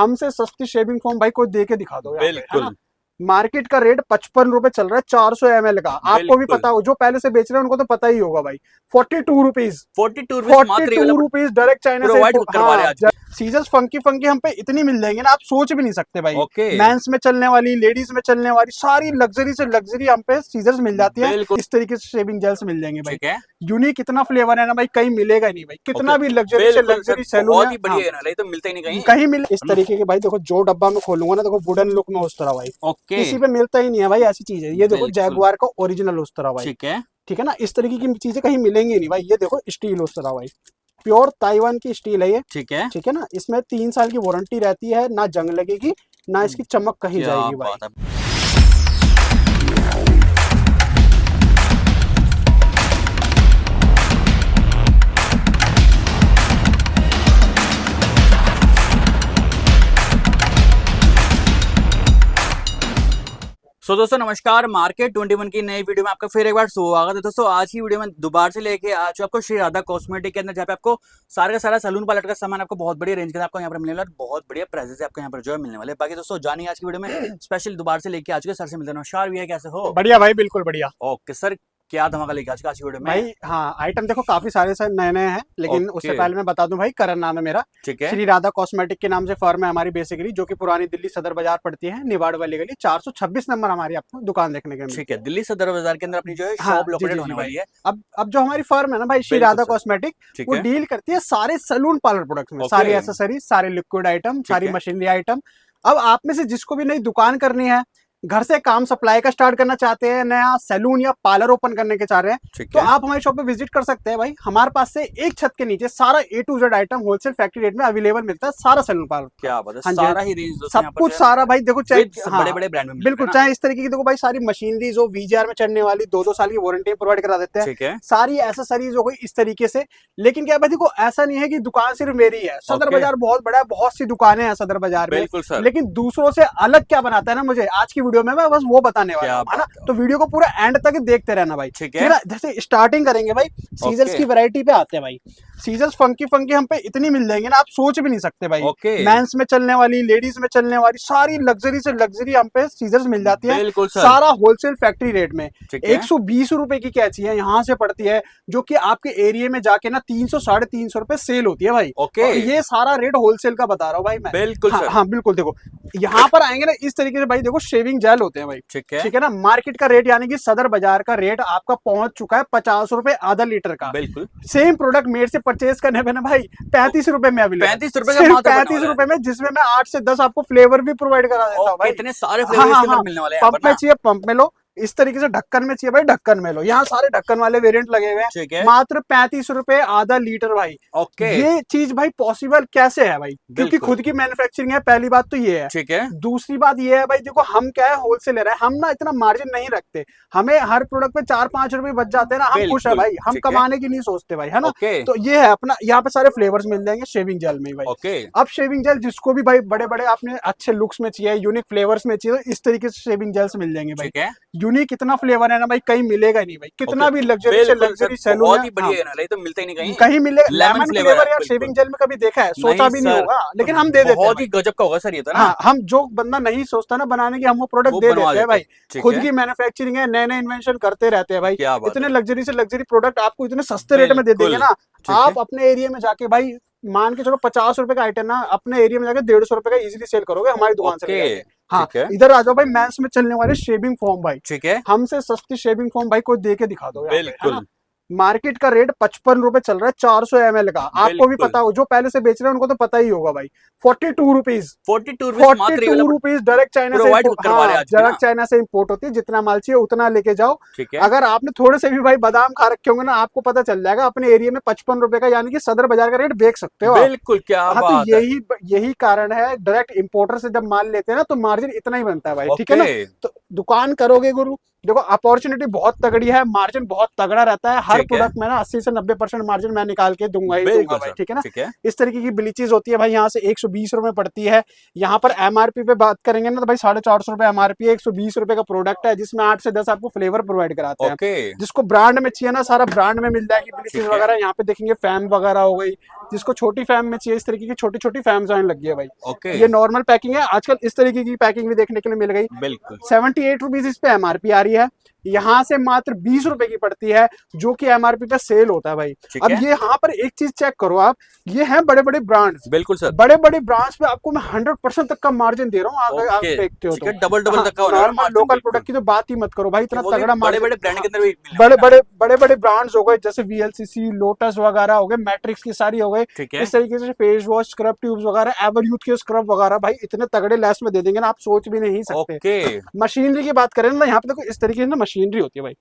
हमसे सस्ती shaving foam भाई कोई दे के दिखा दो यहाँ पे, है बिल्कुल ना। मार्केट का रेट 55 रुपए चल रहा है 400 ml का। आपको भी बिल्कुल। पता हो, जो पहले से बेच रहे हैं उनको तो पता ही होगा भाई। 42 रुपीज 42 मात्र, 42 रुपीज डायरेक्ट चाइना से प्रोवाइड करवा रहे हैं आज। सीजर्स फंकी फंकी हम पे इतनी मिल जाएंगे ना, आप सोच भी नहीं सकते भाई। ओके। मेंस में चलने वाली, लेडीज में चलने वाली सारी लग्जरी से लग्जरी हम पे सीजर्स मिल जाती है। बिल्कुल। इस तरीके से शेविंग जेल्स मिल जाएंगे भाई। ठीक है, यूनिक इतना फ्लेवर है ना भाई, कहीं मिलेगा ही नहीं भाई। कितना ओके। भी लग्जरी से बिल्कुल लग्जरी सर, सैलून बहुत है, ही बढ़िया है ना, ये तो मिलता ही नहीं कहीं। कहीं मिले इस तरीके के भाई। देखो जो डब्बा में खोलूंगा ना, देखो वुडन लुक में उस तरह भाई, ओके, किसी पे मिलता ही नहीं है भाई ऐसी चीज है। ये देखो बिल्कुल। जैगुआर का ओरिजिनल उस तरह भाई, ठीक है, ठीक है ना। इस तरीके की चीजें कहीं मिलेंगी नहीं भाई। ये देखो स्टील उस तरह भाई, प्योर ताइवान की स्टील है ये, ठीक है, ठीक है ना। इसमें 3 साल की वारंटी रहती है, ना जंग लगेगी ना इसकी चमक कहीं क्या जाएगी भाई। बात है। सो दोस्तों नमस्कार, मार्केट 21 की नई वीडियो में आपका फिर एक बार स्वागत है। दोस्तों आज की वीडियो में दोबारा से लेके आ चुका आपको श्री राधा कॉस्मेटिक के अंदर, जहाँ पे आपको सारे का सारा सैलून पार्लर का सामान आपको बहुत बढ़िया रेंज के आपको यहाँ पर मिलने वाला है। बहुत बढ़िया प्राइसेस आपको यहाँ पर जो है मिलने वाले। बाकी दोस्तों जानिए आज की वीडियो में स्पेशल दोबारा से लेके आ चुके सर से मिलते हैं। नमस्कार भैया, कैसे हो? बढ़िया भाई, बिल्कुल बढ़िया। ओके सर, क्या धमाका लेके आज की वीडियो में भाई हाँ, आइटम देखो काफी सारे नए नए हैं, लेकिन उससे पहले मैं बता दूं भाई, करण नाम है मेरा। ठीक है, श्री राधा कॉस्मेटिक के नाम से फर्म है हमारी बेसिकली, जो कि पुरानी दिल्ली सदर बाजार पड़ती है, निवाड़ वाली गली 426 नंबर हमारी आपको दुकान देखने के लिए। ठीक है, दिल्ली सदर बाजार के अंदर अपनी जो है हाँ, शॉप जी, लोकेटेड जी, होने जी वाली है। अब जो हमारी फर्म है ना भाई, श्री बिल्कुल राधा सर। कॉस्मेटिक, ठीक वो है, डील करती है सारे सैलून पार्लर प्रोडक्ट्स में, ओके। सारी एसेसरीज, सारे लिक्विड आइटम, सारी है। Machinery item. अब आप में से जिसको भी नई दुकान करनी है, घर से काम सप्लाई का स्टार्ट करना चाहते हैं, नया सैलून या पार्लर ओपन करने के चाह रहे हैं, ठीक तो है, आप हमारी शॉप पे विजिट कर सकते हैं भाई। हमारे पास से एक छत के नीचे सारा A to Z item wholesale factory rate में अवेलेबल मिलता है, सारा सैलून पार्लर। क्या बात है, हाँ जी, सारा ही रेंज दोस्तों यहाँ सब पर कुछ जो है सारा भाई। देखो चाहे बड़े बड़े ब्रांड में मिलता है बिल्कुल, ना। चाहे इस तरीके की देखो भाई, सारी मशीनरी जो VGR में चढ़ने वाली 2-2 साल की वारंटी प्रोवाइड करा देते हैं, ठीक है, सारी एसेसरीज हो गई इस तरीके से। लेकिन क्या भाई, देखो ऐसा नहीं है कि दुकान सिर्फ मेरी है। सदर ओके। बाजार बहुत बड़ा है, बहुत सी दुकानें हैं सदर बाजार में, बिल्कुल सर। लेकिन दूसरों से अलग क्या बनाता है ना, मुझे आज की वीडियो में मैं बस वो बताने वाला क्या हूं, है ना। बात है। तो वीडियो को पूरा एंड तक देखते रहना भाई, ठीक ठीक है, है ना। जैसे स्टार्टिंग करेंगे भाई, सीजर्स ओके। की वैरायटी पे आते हैं भाई। सीजर्स फंकी फंकी हम पे इतनी मिल जाएंगे ना, आप सोच भी नहीं सकते भाई। ओके। मेंस में चलने वाली, लेडीज में चलने वाली सारी लग्जरी से लग्जरी हम पे सीजर्स मिल जाती है, बिल्कुल सर। सारा होलसेल फैक्ट्री रेट में। ठीक है, 120 रुपए की कैची है यहाँ से पड़ती है, जो कि आपके एरिया में जाके ना 300-350 रुपए सेल होती है भाई। ओके। और ये सारा रेट होलसेल का बता रहा हूँ भाई मैं। बिल्कुल हाँ, सर। हाँ बिल्कुल। देखो यहाँ पर आएंगे ना इस तरीके से भाई, देखो शेविंग जेल होते हैं भाई, ठीक है, ठीक है ना। मार्केट का रेट यानी कि सदर बाजार का रेट आपका पहुंच चुका है 50 रुपए आधा लीटर का। बिल्कुल। सेम प्रोडक्ट मेरे से परचेज करने पे ना भाई 35 रुपए में अवेलेबल। 35 रुपए का मात्र 35 रुपए में, जिसमें मैं 8 से 10 आपको फ्लेवर भी प्रोवाइड करा देता हूँ भाई। इतने सारे हाँ, फ्लेवर हाँ, इसके हाँ। अंदर मिलने वाले हैं यहाँ पंप पर में ना। चाहिए पंप में लो, इस तरीके से ढक्कन में चाहिए भाई ढक्कन में लो। यहाँ सारे ढक्कन वाले वेरिएंट लगे हुए ठीक हैं, है, मात्र 35 रुपए आधा लीटर भाई। ओके। ये चीज भाई पॉसिबल कैसे है भाई, क्योंकि बिल्कुल। खुद की मैन्युफैक्चरिंग है, पहली बात तो ये है। ठीक है, दूसरी बात ये है भाई, देखो हम क्या है, होलसेलर है, हम ना इतना मार्जिन नहीं रखते। हमें हर प्रोडक्ट पे 4-5 रुपए बच जाते हैं ना, हम खुश है बिल्कुल। भाई, हम ठीक है, कमाने की नहीं सोचते भाई, है ना। ओके, तो ये है अपना, यहाँ पे सारे फ्लेवर्स मिल जाएंगे शेविंग जेल में भाई। ओके। अब शेविंग जेल जिसको भी भाई बड़े बड़े आपने अच्छे लुक्स में चाहिए, यूनिक फ्लेवर्स में चाहिए, तो इस तरीके से शेविंग जेल्स मिल जाएंगे भाई। ठीक है, यूनिक इतना फ्लेवर है ना भाई, कहीं मिलेगा नहीं भाई। कितना ओके। भी लग्जरी से बिल्कुल लग्जरी सर, सैलून बहुत है, ही बढ़िया है ना, ये तो मिलता ही नहीं कहीं। कहीं मिले। लेमन लेमन फ्लेवर फ्लेवर है, या बिल्कुल। शेविंग जेल में कभी देखा है? सोचा भी नहीं सर, होगा, लेकिन हम दे देते हैं बहुत ही भाई। गजब का होगा सर ये तो ना। हाँ, हम जो बंदा नहीं सोचता ना बनाने की, हम वो प्रोडक्ट वो दे बनवा देते हैं भाई। ठीक खुद है, की मैन्युफैक्चरिंग है, नए नए इन्वेंशन करते रहते हैं भाई। क्या बात इतने है। लग्जरी से लग्जरी प्रोडक्ट आपको इतने सस्ते रेट में दे देंगे बिल्कुल। ना, ठीक है, आप अपने एरिया में जाके भाई, मान के चलो 50 रुपए का आइटम ना, अपने एरिया में जाके 150 रुपए का इजीली सेल करोगे हमारी दुकान से ले ओके। जाके। हाँ, ठीक है, इधर आ जाओ भाई, मेंस में चलने वाले शेविंग फोम भाई, ठीक है, हमसे सस्ती शेविंग फोम भाई कोई दे के दिखा दो यहाँ पे, है ना। बिल्कुल, मार्केट का रेट 55 रुपए चल रहा है 400 ml का। आपको भी बिल्कुल। पता हो, जो पहले से बेच रहे हैं उनको तो पता ही होगा भाई। 42 रुपीज 42 मात्र 42 रुपीज डायरेक्ट चाइना से प्रोवाइड करवा रहे हैं आज भी ना। डायरेक्ट चाइना से इंपोर्ट होती है। जितना माल चाहिए उतना लेके जाओ। ठीक है, अगर आपने थोड़े से भी भाई बादाम खा रखे होंगे ना, आपको पता चल जाएगा अपने एरिया में 55 रुपए का, यानी कि सदर बाजार का रेट बेच सकते हो आप। बिल्कुल, क्या हाँ, तो बात है। यही कारण है, डायरेक्ट इंपोर्टर से जब माल लेते हैं ना, तो मार्जिन इतना ही बनता है भाई, ठीक है ना। ओके, तो दुकान करोगे गुरु, देखो अपॉर्चुनिटी बहुत तगड़ी है, मार्जिन बहुत तगड़ा रहता है, हर हर ठीक है। प्रोडक्ट में ना 80 से 90% मार्जिन मैं निकाल के दूंगा ही दूंगा बिल्कुल भाई, सर, ठीक है ना। ठीक है। इस तरीके की ब्लीचेस होती है भाई, यहाँ से 120 रुपए पड़ती है। यहाँ पर एमआरपी पे बात करेंगे ना तो भाई 450 रुपए एमआरपी है, 120 रुपए का प्रोडक्ट है, जिसमें 8 से 10 आपको फ्लेवर प्रोवाइड कराते हैं। ओके, जिसको ब्रांड में चाहिए ना, सारा ब्रांड में मिल जाएगी ब्लीचेस ठीक है। वगैरह। यहाँ पे देखेंगे फैम वगैरह हो गई, जिसको छोटी फैम में चाहिए, इस तरीके की छोटी छोटी फैम्स आने लगी है भाई। ओके, ये नॉर्मल पैकिंग है, आजकल इस तरीके की पैकिंग भी देखने के लिए मिल गई। बिल्कुल 78 रुपीज इस पे एमआरपी आ रही है, यहाँ से मात्र 20 रुपए की पड़ती है, जो कि एमआरपी पे सेल होता है भाई। ठीक अब है। ये यहाँ पर एक चीज चेक करो आप, ये है बड़े बड़े ब्रांड्स, बिल्कुल सर, बड़े बड़े ब्रांड्स पे आपको मैं 100% तक का मार्जिन दे रहा हूँ, अगर आप ओके, देखते हो ठीक तो। है, डबल तक का होने वाला नॉर्मल मार्जिन, लोकल बिल्कुल। प्रोडक्ट की तो बात ही मत करो भाई, इतना वो भी तगड़ा बड़े मार्जिन। बड़े ब्रांड के अंदर भी मिलने बड़े वाला है। बड़े बड़े ब्रांड्स हो गए, जैसे वीएलसीसी, लोटस वगैरह हो गए, मैट्रिक्स की सारी हो गए, ठीक है। इस तरीके से फेस वॉश, स्क्रब ट्यूब्स वगैरह, एवर यूथ के स्क्रब वगैरह भाई इतने तगड़े लेस में दे देंगे ना, आप सोच भी नहीं सकते। ओके, मशीनरी की बात करें ना, यहाँ पे देखो इस तरीके से ना मशीनरी होती है भाई,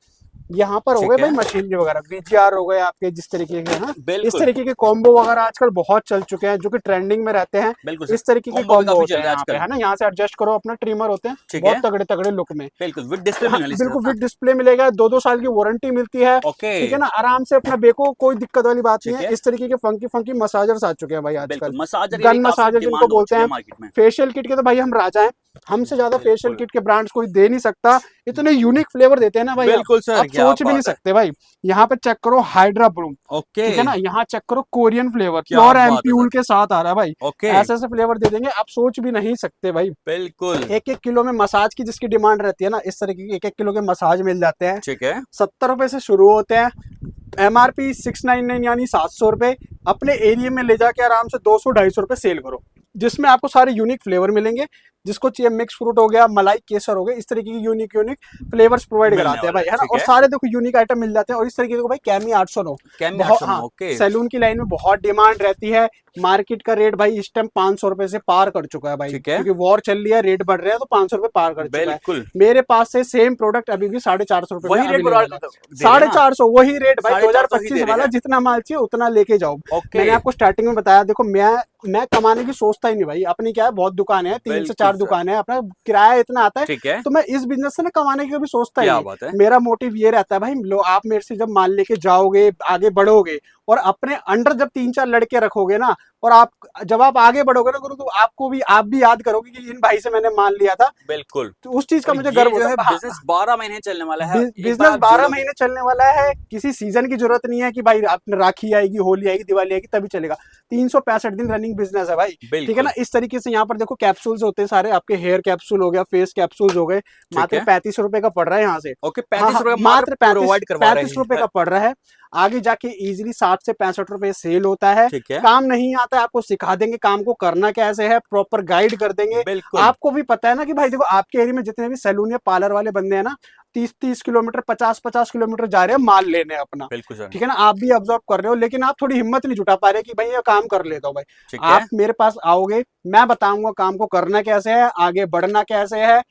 यहाँ पर हो ठीक गए है। भाई मशीनरी वगैरह, बीजीआर हो गए आपके, जिस तरीके के हैं इस बिल्कुल, तरीके के कॉम्बो वगैरह आजकल बहुत चल चुके हैं, जो कि ट्रेंडिंग में रहते हैं। बिल्कुल सर। इस तरीके के कॉम्बो भी कॉम्बो काफी होते चल हैं रहा है यहाँ पे, आजकल। है ना, यहाँ से एडजस्ट करो, अपना ट्रिमर होते हैं ठीक बहुत है। तगड़े तगड़े लुक में। बिल्कुल विद डिस्प्ले हाँ, मिलने वाली बिल्कुल इसके विद साथ। डिस्प्ले मिलेगा, 2-2 साल की वारंटी मिलती है, ओके, ठीक है ना, आराम से अपना बेको, कोई दिक्कत वाली बात नहीं ठीक है। है। इस तरीके के फंकी फंकी मसाजर्स आ चुके हैं भाई आजकल, बिल्कुल मसाजर गन काफी मसाजर जिनको डिमांड हो बोलते चुकी है हैं। मार्केट में। फेशियल किट के तो भाई हम राजा हैं, हमसे ज्यादा फेशियल बिल्कुल। किट के ब्रांड्स कोई दे नहीं सकता, इतने यूनिक फ्लेवर देते हैं ना भाई, बिल्कुल सर, आप क्या सोच भी नहीं बात है। सकते भाई। यहाँ पे चेक करो हाइड्रा ब्रूम, ओके, ठीक है ना, यहाँ चेक करो कोरियन फ्लेवर, क्या प्योर बात है एम्प्यूल सर। के साथ आ रहा है भाई। ओके, ऐसे ऐसे फ्लेवर दे देंगे, आप सोच भी नहीं सकते भाई। बिल्कुल, 1-1 किलो में मसाज की जिसकी डिमांड रहती है ना, इस तरीके के 1-1 किलो के मसाज मिल जाते हैं। ठीक है। 70 रुपए से शुरू होते हैं, एमआरपी 699 यानी 700 रुपए। अपने एरिया में ले जाके आराम से 200-250 रुपए सेल करो, जिसमें आपको सारे यूनिक फ्लेवर मिलेंगे। जिसको चाहिए मिक्स फ्रूट हो गया, मलाई केसर हो गया, इस तरीके की यूनिक फ्लेवर्स प्रोवाइड मिलने कराते हैं वाला भाई, है, है ना। ठीक और है। सारे देखो यूनिक आइटम मिल जाते हैं। और इस तरीके को भाई कैमी 809 कैमी बहुत, 809, हाँ, ओके, सैलून की लाइन में बहुत डिमांड रहती है। मार्केट का रेट भाई इस टाइम 500 रुपए से पार कर चुका है भाई, ठीक है। क्योंकि वॉर चल रही है, रेट बढ़ रहे हैं, तो 500 रुपए पार कर चुका है। बिल्कुल मेरे पास से सेम प्रोडक्ट अभी भी 450 रुपए में वही रेट अवेलेबल है। दे रहे हैं ना। 450 वही रेट भाई, 450 ही दे 2025 रहे वाला, हैं। जितना माल चाहिए उतना लेके जाओ। ओके, मैंने आपको स्टार्टिंग में बताया, देखो मैं कमाने की सोचता ही नहीं भाई, अपनी क्या है, बहुत दुकानें हैं, 3 से बिल्कुल 4 सर। दुकानें हैं, अपना किराया इतना आता है, ठीक है, तो मैं इस बिजनेस से ना कमाने की कभी सोचता ही क्या नहीं। बात है। मेरा मोटिव ये रहता है भाई, लो आप मेरे से जब माल लेके जाओगे, आगे बढ़ोगे, और अपने अंडर जब 3-4 लड़के रखोगे ना, और आप जब आप आगे बढ़ोगे ना गुरु, तो आप भी याद करोगे कि इन भाई से मैंने माल लिया था। बिल्कुल, तो उस चीज का और मुझे ये गर्व जो होता है है। हाँ, बिजनेस 12 महीने चलने वाला है। एक बार बिजनेस आप 12 जोड़ोगे- महीने चलने वाला है, किसी सीजन की जरूरत नहीं है कि भाई आपने राखी आएगी, होली आएगी, दिवाली आएगी तभी चलेगा। 365 दिन रनिंग बिजनेस है भाई, ठीक है बिल्कुल, ना। इस तरीके से यहाँ पर देखो कैप्सूल्स होते हैं सारे, आपके हेयर कैप्सूल हो गया, फेस कैप्सूल्स हो गए, मात्र है। 35 रुपए का पड़ रहा है यहाँ से। ओके, हाँ, 35 रुपए मात्र प्रोवाइड करवा रहे 35 रुपए हैं। का पड़ रहा है। आगे जाके इजीली 60 से 65 रुपए सेल होता है। ठीक है, काम नहीं आता है, आपको सिखा देंगे काम को करना कैसे है, प्रॉपर गाइड कर देंगे। बिल्कुल, आपको भी पता है ना कि भाई देखो, आपके एरिया में जितने भी सैलून या पार्लर वाले बंदे हैं ना, 30-30 किलोमीटर, 50-50 किलोमीटर जा रहे हैं माल लेने अपना, बिल्कुल सर, ठीक है ना। आप भी ऑब्जर्व कर रहे हो, लेकिन आप थोड़ी हिम्मत नहीं जुटा पा रहे कि भाई ये काम कर लेता हूँ भाई। ठीक है, आप मेरे पास आओगे, मैं बताऊंगा काम को करना कैसे है, आगे बढ़ना कैसे है,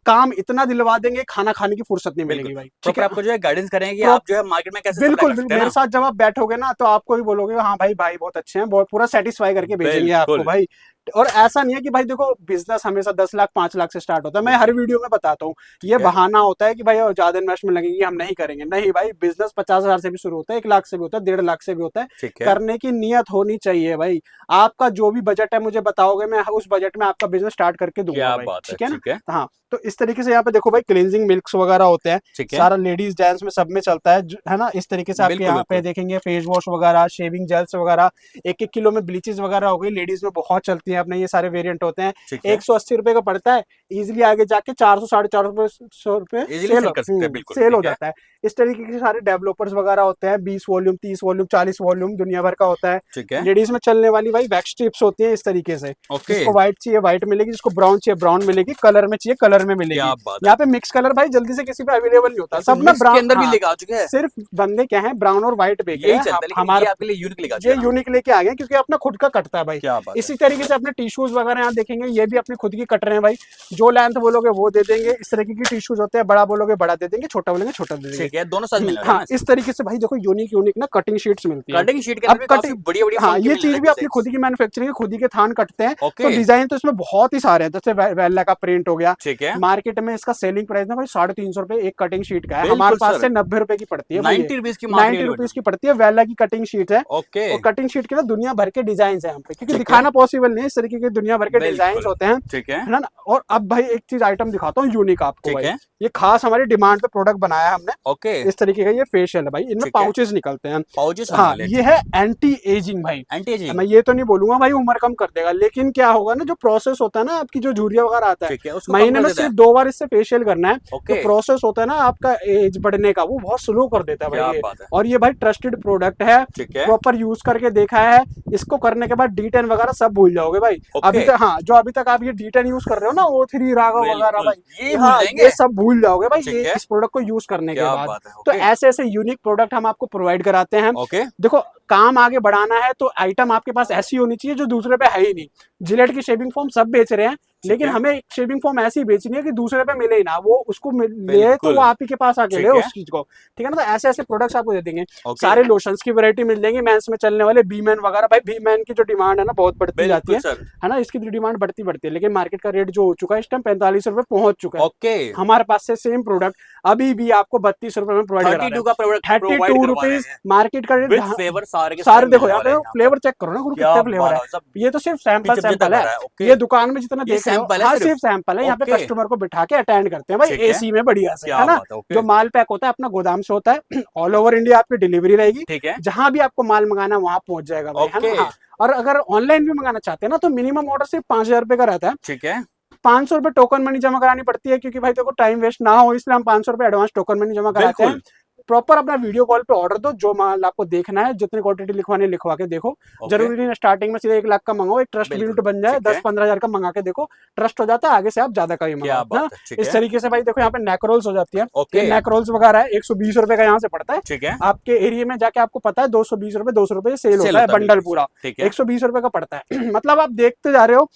काम इतना दिलवा देंगे, खाना खाने की फुर्सत नहीं मिलेगी भाई, ठीक प्रॉपर है। आपको जो है गाइडेंस करेंगे कि Pro- आप जो है मार्केट में कैसे बिल्कुल सप्लाई कर सकते बिल्कुल, हैं मेरे ना। साथ जब आप बैठोगे ना, तो आपको भी बोलोगे हाँ भाई बहुत अच्छे हैं, बहुत पूरा सेटिस्फाई करके भेजेंगे आपको बिल्कुल। भाई। और ऐसा नहीं है कि भाई देखो, बिजनेस हमेशा 10 लाख 5 लाख से स्टार्ट होता है। मैं हर वीडियो में बताता हूँ, ये है। बहाना होता है कि भाई ज्यादा इन्वेस्टमेंट लगेगी, हम नहीं करेंगे। नहीं भाई, बिजनेस 50,000 से भी शुरू होता है, 1 लाख से भी होता है, 1.5 लाख से भी होता है। ठीक है, करने की नियत होनी चाहिए भाई। आपका जो भी बजट है मुझे बताओगे, मैं उस बजट में आपका बिजनेस स्टार्ट करके दूंगा क्या भाई, बात है, ठीक है ना। ठीक है, हाँ, तो इस तरीके से यहाँ पे देखो भाई, क्लींजिंग मिल्क्स वगैरह होते हैं, ठीक है, सारा लेडीज जेंट्स में सब में चलता है, है ना। इस तरीके से आपके बिल्कुल, यहाँ पे बिल्कुल। देखेंगे फेस वॉश वगैरह, शेविंग जेल्स वगैरह, 1-1 किलो में ब्लीचेस वगैरह हो गई, लेडीज में बहुत चलती है अपने, ये सारे वेरिएंट होते हैं। ठीक है, 180 रुपए का पड़ता है, इजिली आगे जाके 400-450 रुपए Easily sell कर सकते हैं, बिल्कुल, सेल हो ठीक है। जाता है। इस तरीके के सारे डेवलपर्स वगैरह होते हैं, 20 वॉल्यूम, 30 वॉल्यूम, 40 वॉल्यूम, दुनिया भर का होता है। ठीक है, लेडीज में चलने वाली भाई वैक्स स्ट्रिप्स होती है इस तरीके से, ओके, जिसको व्हाइट चाहिए व्हाइट मिलेगी, जिसको ब्राउन चाहिए ब्राउन मिलेगी, कलर में चाहिए कलर में मिलेगी। क्या बात है। यहाँ पे मिक्स कलर भाई जल्दी से किसी पे अवेलेबल नहीं होता, सब ना मिक्स के ब्राउन अंदर भी लेके आ चुके हैं। सिर्फ बंदे क्या है, ब्राउन और व्हाइट बेचे यही हैं। चलता है, लेकिन हमारे ये आपके लिए यूनिक लेके आ ये चुके हैं ना। यूनिक लेके आ गए, क्योंकि अपना खुद का कटता है भाई। क्या बात है। इसी तरीके से अपने टिश्यूज वगैरह यहाँ देखेंगे, ये भी अपनी खुद की कट रहे हैं भाई, जो लेंथ बोलोगे वो दे देंगे। इस तरीके की टिश्यूज होते हैं, बड़ा बोलोगे बड़ा दे देंगे, छोटा बोलेंगे छोटा दे देंगे। ठीक है, दोनों साइज मिल रहा है हाँ, इस तरीके से भाई देखो यूनिक ना कटिंग शीट्स मिलती है। कटिंग शीट के अंदर भी काफी बढ़िया हाँ, ये चीज भी अपनी खुद की मैन्युफैक्चरिंग, खुद ही के थान कटते हैं। तो डिजाइन तो इसमें बहुत ही सारे हैं, जैसे वेल्ला का प्रिंट हो गया। ठीक है, मार्केट में इसका सेलिंग प्राइस ना भाई 350 रुपए एक कटिंग शीट का है, हमारे पास से 90 रुपए की पड़ती है, 90 रुपीज की 90 रुपीज की पड़ती है। वेल्ला की कटिंग शीट है। ओके, और कटिंग शीट के ना दुनिया भर के डिजाइन है यहाँ पे, क्योंकि दिखाना पॉसिबल नहीं है, इस तरीके के दुनिया भर के डिजाइन होते हैं। ठीक है ना। और अब भाई एक चीज आइटम दिखाता हूँ यूनिक आपको भाई, है? ये खास हमारी डिमांड पे प्रोडक्ट बनाया है हमने। ओके, इस तरीके का ये फेशियल है भाई, इनमें पाउचेस निकलते हैं। पाउचेस, हाँ, ये है एंटी एजिंग भाई। एंटी एजिंग, मैं ये तो नहीं बोलूंगा भाई उम्र कम कर देगा, लेकिन क्या होगा ना, जो प्रोसेस होता है ना आपकी, जो झुर्रिया वगैरह आता है, महीने में सिर्फ 2 बार इससे फेशियल करना है। जो प्रोसेस होता है ना आपका एज बढ़ने का, वो बहुत स्लो कर देता है भाई। और ये भाई ट्रस्टेड प्रोडक्ट है, प्रॉपर यूज करके देखा है। इसको करने के बाद D10 वगैरह सब भूल जाओगे भाई। अभी तक, हाँ, जो अभी तक आप ये D10 यूज कर रहे हो ना, O3 राघव वगैरह भाई, ये सब भूल जाओगे भाई ये इस प्रोडक्ट को यूज करने के बाद। तो ऐसे ऐसे यूनिक प्रोडक्ट हम आपको प्रोवाइड कराते हैं। देखो, काम आगे बढ़ाना है तो आइटम आपके पास ऐसी होनी चाहिए जो दूसरे पे है ही नहीं। जिलेट की शेविंग फोम सब बेच रहे हैं, लेकिन हमें शेविंग फोम ऐसी बेचनी है कि दूसरे पे मिले ही ना, वो उसको ले तो वो आप ही के पास आके ले उस चीज को। ठीक है ना, तो ऐसे ऐसे प्रोडक्ट्स आपको दे देंगे। सारे लोशंस की वैरायटी मिल जाएंगी, मेंस में चलने वाले B-मैन वगैरह। भाई B-मैन की जो डिमांड है ना बहुत बढ़ती जाती है ना, इसकी डिमांड बढ़ती है, लेकिन मार्केट का रेट जो हो चुका है इस टाइम 45 रुपए पहुंच चुका है। हमारे पास से सेम प्रोडक्ट अभी भी आपको 32 रुपए में प्रोवाइड करा रहे हैं। 32 रुपीज मार्केट का रेट। सारे देखो यहाँ पे फ्लेवर चेक करो ना, कितने फ्लेवर है। ये तो सिर्फ सैंपल है, ये दुकान में जितना देख रहे हो, हाँ सिर्फ सैंपल है। यहाँ पे कस्टमर को बिठा के अटेंड करते हैं भाई AC में बढ़िया से, है ना। जो माल पैक होता है अपना गोदाम से होता है, ऑल ओवर इंडिया आपकी डिलीवरी रहेगी। जहां भी आपको माल मंगाना है वहां पहुंच जाएगा भाई, है ना। और अगर ऑनलाइन भी मंगाना चाहते हैं ना, तो मिनिमम ऑर्डर सिर्फ 5000 रुपए का रहता है। ठीक है, 500 रुपए टोकन मनी जमा करानी पड़ती है, क्योंकि भाई देखो टाइम वेस्ट ना हो, इसलिए हम 500 रुपए एडवांस टोकन मनी जमा कराते हैं। प्रॉपर अपना वीडियो कॉल पे ऑर्डर दो, जो माल आपको देखना है, जितनी क्वांटिटी लिखवानी लिखवा के देखो। जरूरी नहीं स्टार्टिंग में सीधे 1 लाख का मंगाओ, एक ट्रस्ट बिल्ड बन जाए, 10-15 हजार का मंगा के देखो, ट्रस्ट हो जाता है, आगे से आप ज्यादा का ही मंगाओ। इस तरीके से भाई देखो यहाँ पे नेक रोल्स हो जाती है। नेक रोल्स वगैरह है 120 रुपए का यहाँ से पड़ता है। ठीक है, आपके एरिया में जाके आपको पता है 220 रुपए 200 रुपए सेल होता है बंडल पूरा, 120 रुपए का पड़ता है। मतलब आप देखते जा रहे हो,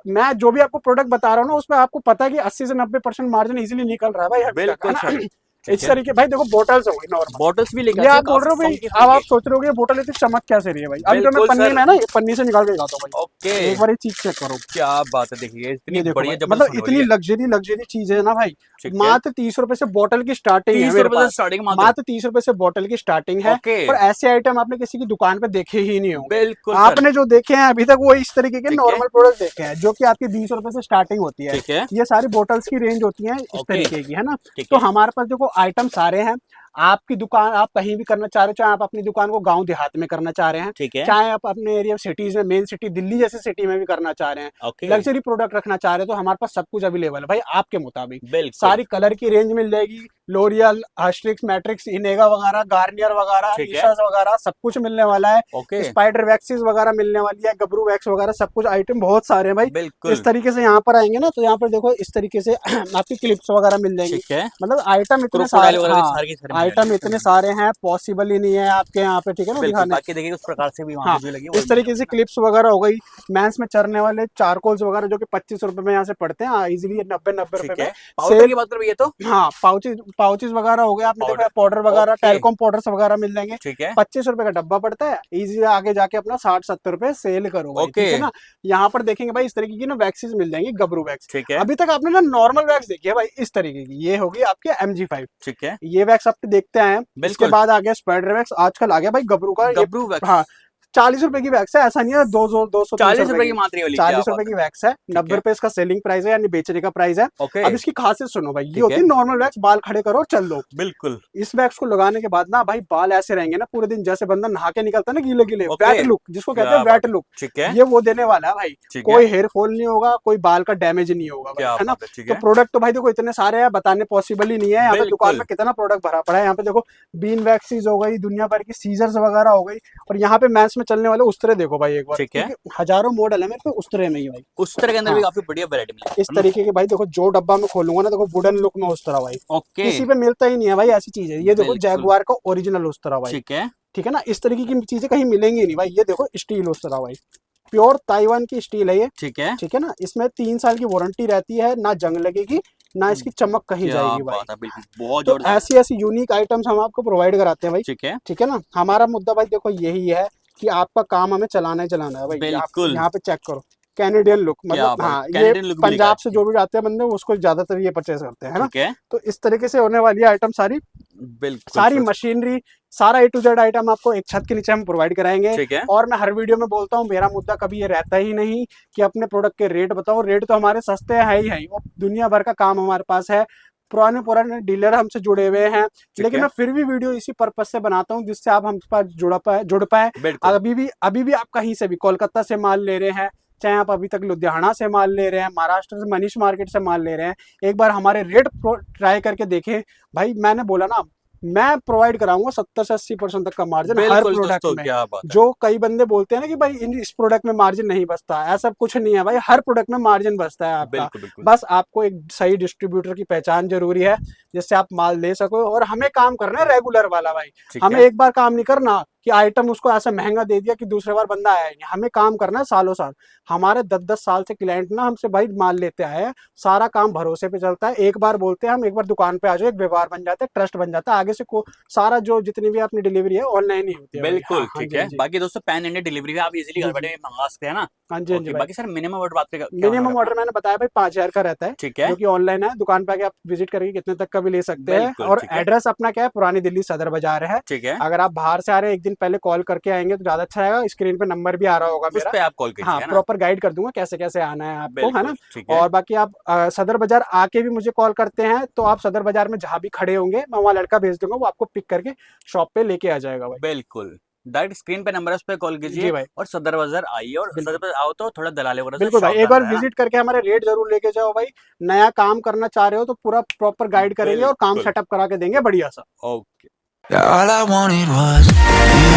मैं जो भी आपको प्रोडक्ट बता रहा हूँ ना, उसमें आपको पता है कि 80 से 90% मार्जिन इजीली निकल रहा है भाई। बिल्कुल इस तरीके भाई देखो, बोटल्स हो गई नॉर्मल, बोटल्स भी लेके आप बोल रहे हो भाई। अब आप सोच रहे हो बोटल इतनी चमक क्या से रही है भाई। अभी जो मैं पन्नी में ना, ये पन्नी से निकाल के दिखाता हूँ भाई। ओके, एक बार ये चीज चेक करो, क्या बात है। देखिए इतनी बढ़िया, मतलब इतनी लग्जरी चीज है ना भाई। मात्र 30 रुपए से बोतल की स्टार्टिंग है मेरे पास, मात्र 30 रुपए से बोतल की स्टार्टिंग है। और ऐसे आइटम आपने किसी की दुकान पे देखे ही नहीं होंगे। बिल्कुल, आपने जो देखे हैं अभी तक वो इस तरीके के नॉर्मल प्रोडक्ट देखे हैं, जो की आपकी 20 रुपए से स्टार्टिंग होती है। ये सारी बोटल्स की रेंज होती है इस तरीके की, है ना। तो हमारे पास देखो आइटम सारे हैं। आपकी दुकान आप कहीं भी करना चाह रहे हो, चाहे आप अपनी दुकान को गांव देहात में करना चाह रहे हैं, ठीक है, चाहे आप अपने एरिया सिटीज में, मेन सिटी दिल्ली जैसे सिटी में भी करना चाह रहे हैं, लग्जरी प्रोडक्ट रखना चाह रहे हैं, तो हमारे पास सब कुछ अवेलेबल है भाई आपके मुताबिक। सारी कलर की रेंज मिल जाएगी, लोरियल, हास्ट्रिक्स, मैट्रिक्स, इनेगा वगैरह, गार्नियर वगैरह, ईशास वगैरह सब कुछ मिलने वाला है। स्पाइडर वैक्सेस वगैरह मिलने वाली है, गबरू वैक्स वगैरह सब कुछ आइटम बहुत सारे हैं भाई। इस तरीके से यहाँ पर आएंगे ना, तो यहाँ पर देखो इस तरीके से आपकी क्लिप्स वगैरह मिल जाएंगी। मतलब आइटम इतने सारे, आइटम इतने सारे हैं, पॉसिबल ही नहीं है आपके यहाँ पे, ठीक है ना, दिखाने। बाकी देखिए उस प्रकार से भी वहाँ पे लगी, इस तरीके से क्लिप्स वगैरह हो गई। मेंस में चढ़ने वाले चारकोल्स वगैरह जो कि 25 रुपए में यहाँ से पड़ते हैं इजीली, 90 रुपए में। पाउडर की बात करें तो हाँ, पाउचेज वगैरह हो गए, आपने देखा पाउडर वगैरह, टेलकॉम पाउडर्स वगैरह मिल जाएंगे। 25 रुपए का डब्बा पड़ता है, इजी आगे जाके अपना 60-70 रुपए सेल करो, ठीक है ना। यहाँ पर देखेंगे भाई इस तरीके की ना वैक्सेस मिल जाएंगी, गबरू वैक्स। अभी तक आपने ना नॉर्मल वैक्स देखी है भाई इस तरीके की, ये होगी आपके MG5, ठीक है, ये वैक्स आप देखते हैं। इसके बाद आ गया स्पाइडर वैक्स, आजकल आ गया भाई गबरू का, गबरू वैक्स। हाँ, 40 रुपए की वैक्स है, ऐसा नहीं है 240 रुपए की मात्र, 40 रुपए की वैक्स है। 90 रुपए इसका सेलिंग प्राइस है, यानी बेचने का प्राइस है। अब इसकी खासियत सुनो भाई, ये होती है नॉर्मल वैक्स, बाल खड़े करो चल लो। बिल्कुल, इस वैक्स को लगाने के बाद ना भाई बाल ऐसे रहेंगे ना पूरे दिन, जैसे बंदा नहा के निकलता है ना गीले गीले, वेट लुक जिसको कहते हैं, वेट लुक, ये वो देने वाला है भाई। कोई हेयर फॉल नहीं होगा, कोई बाल का डैमेज नहीं होगा, है ना। तो प्रोडक्ट तो भाई देखो इतने सारे हैं, बताने पॉसिबल ही नहीं है। यहाँ पे दुकान में कितना प्रोडक्ट भरा पड़ा है। यहाँ पे देखो बीन वैक्सीज हो गई, दुनिया भर की सीजर्स वगैरह हो गई, और यहाँ पे मैंस में चलने वाले उस्तरे देखो भाई एक बार, ठीक है, हजारों मॉडल है मेरे पे उस्तरे में ही भाई। उस्तरे के अंदर भी काफी बढ़िया वैरायटी मिलेगी इस तरीके के भाई। देखो जो डब्बा में खोलूंगा ना, देखो वुडन लुक में उस्तरा भाई, किसी पे मिलता ही नहीं है भाई ऐसी चीज है। ये देखो जैगुआर का ओरिजिनल उस्तरा भाई, ठीक है ना। इस तरीके की चीजें कहीं मिलेंगी नहीं भाई। ये देखो स्टील उस्तरा भाई, प्योर ताइवान की स्टील है ये, ठीक है, ठीक है ना। इसमें 3 साल की वारंटी रहती है, ना जंग लगेगी ना इसकी चमक कहीं क्या जाएगी भाई। बात है, बिल्कुल बहुत तो जोरदार। ऐसी ऐसी यूनिक आइटम्स हम आपको प्रोवाइड कराते हैं भाई, ठीक है, ठीक है ना। हमारा मुद्दा भाई देखो यही है कि आपका काम हमें चलाना ही चलाना है भाई। आप बिल्कुल। यहाँ पे चेक करो, कैनेडियन लुक, क्या मतलब बात, हाँ, ये कैनेडियन लुक भी पंजाब लिखा से है। जो भी आते हैं बंदे उसको ज्यादातर ये परचेज करते हैं, है ना। ठीक है, तो इस तरीके से होने वाली आइटम सारी, बिल्कुल सारी सर। मशीनरी, सारा A to Z आइटम आपको एक छत के नीचे हम प्रोवाइड कराएंगे। ठीक है, और मैं हर वीडियो में बोलता हूँ, मेरा मुद्दा कभी ये रहता ही नहीं कि अपने प्रोडक्ट के रेट बताओ। रेट तो हमारे सस्ते हैं ही है, वो दुनिया भर का काम हमारे पास है, पुराने पुराने डीलर हमसे जुड़े हुए हैं। लेकिन है। मैं फिर भी वीडियो इसी पर्पज से बनाता हूँ जिससे आप हमसे पास जुड़ पाए। बिल्कुल, अभी भी आप कहीं से भी कोलकाता से माल ले रहे हैं, चाहे आप अभी तक लुधियाना से माल ले रहे हैं, महाराष्ट्र से मनीष मार्केट से माल ले रहे हैं, एक बार हमारे रेट ट्राई करके देखें भाई। मैंने बोला ना, मैं प्रोवाइड कराऊंगा 70 से 80% तक का मार्जिन हर बिल्कुल प्रोडक्ट दोस्तों, में। क्या बात है। जो कई बंदे बोलते हैं ना कि भाई इस प्रोडक्ट में मार्जिन नहीं बचता, ऐसा कुछ नहीं है भाई, हर प्रोडक्ट में मार्जिन बचता है आपका। बिल्कुल, बिल्कुल। बस आपको एक सही डिस्ट्रीब्यूटर की पहचान जरूरी है, जिससे आप माल ले सको। और हमें काम करना है रेगुलर वाला भाई, ठीक हमें है, एक बार काम नहीं करना कि आइटम उसको ऐसा महंगा दे दिया कि दूसरे बार बंदा आया ही नहीं। हमें काम करना है सालों साल। हमारे 10-10 साल से क्लाइंट ना हमसे भाई माल लेते आए हैं, सारा काम भरोसे पे चलता है। एक बार बोलते हैं हम, एक बार दुकान पे आ जाओ, एक व्यवहार बन जाता है, ट्रस्ट बन जाता है। आगे से सारा जो जितनी भी अपनी डिलीवरी है ऑनलाइन ही होती है भाई। बिल्कुल, हाँ ठीक जी, है। हाँ जी। बाकी दोस्तों पैन इंडिया डिलीवरी भी आप इजीली जी, घर जी। बैठे मंगा सकते हैं ना। हाँ जी, हाँ जी ओके, भाई। बाकी सर मिनिमम ऑर्डर बात पे क्या होगा मिनिमम अपना? ऑर्डर मैंने बताया भाई 5,000 का रहता है, ठीक है, जो कि ऑनलाइन है। दुकान पे आके आप विजिट करके कितने तक का भी ले सकते हैं। बिल्कुल, और ठीक है, एड्रेस अपना क्या है, पुरानी दिल्ली सदर बाजार है। ठीक है। अगर आप बाहर से आ रहे हैं, एक दिन पहले कॉल करके आएंगे तो ज्यादा अच्छा रहेगा। स्क्रीन पे नंबर भी आ रहा होगा उस मेरा, पे आप कॉल हाँ, कीजिए, है ना? प्रॉपर गाइड कर दूंगा कैसे कैसे आना है आपको, है ना। बिल्कुल, ठीक है, और बाकी आप सदर बाजार आके भी मुझे कॉल करते हैं तो आप सदर बाजार में जहां भी खड़े होंगे, मैं वहाँ लड़का भेज दूंगा, वो आपको पिक करके शॉप पे लेके आ जाएगा भाई। बिल्कुल। डायरेक्ट स्क्रीन पे नंबर है, उस पे कॉल कीजिए जी भाई, और सदर बाजार आइए। और बिल्कुल सदर बाजार आओ तो थोड़ा दलाली वगैरह से बिल्कुल भाई, एक सावधान बार रहें, है ना? विजिट करके हमारे रेट जरूर लेके जाओ भाई। नया काम करना चाह रहे हो तो पूरा प्रॉपर गाइड करेंगे और काम बिल्कुल, सेटअप करा के देंगे बढ़िया सा। Okay. Yeah, all I wanted was you.